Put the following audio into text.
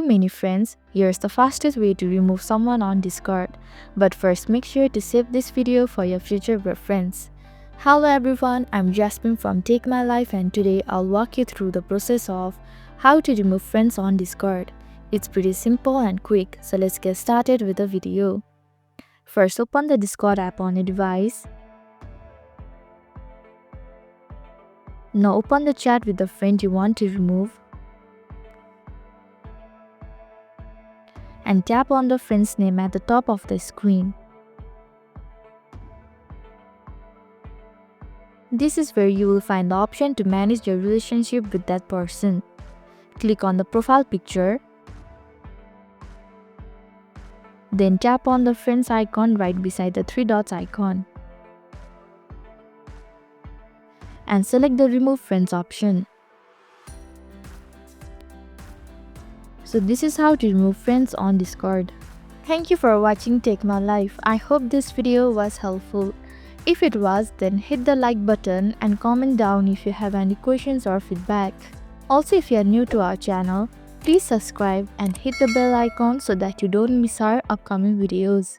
too many friends, here's the fastest way to remove someone on Discord. But first, make sure to save this video for your future reference. Hello everyone, I'm Jasmine from Take My Life, and today I'll walk you through the process of how to remove friends on Discord. It's pretty simple and quick, so let's get started with the video. First, open the Discord app on your device. Now open the chat with the friend you want to remove. And tap on the friend's name at the top of the screen. This is where you will find the option to manage your relationship with that person. Click on the profile picture. Then tap on the friend's icon right beside the three dots icon. And select the Remove Friends option. So this is how to remove friends on Discord. Thank you for watching Take My Life. I hope this video was helpful. If it was, then hit the like button and comment down if you have any questions or feedback. Also, if you are new to our channel, please subscribe and hit the bell icon so that you don't miss our upcoming videos.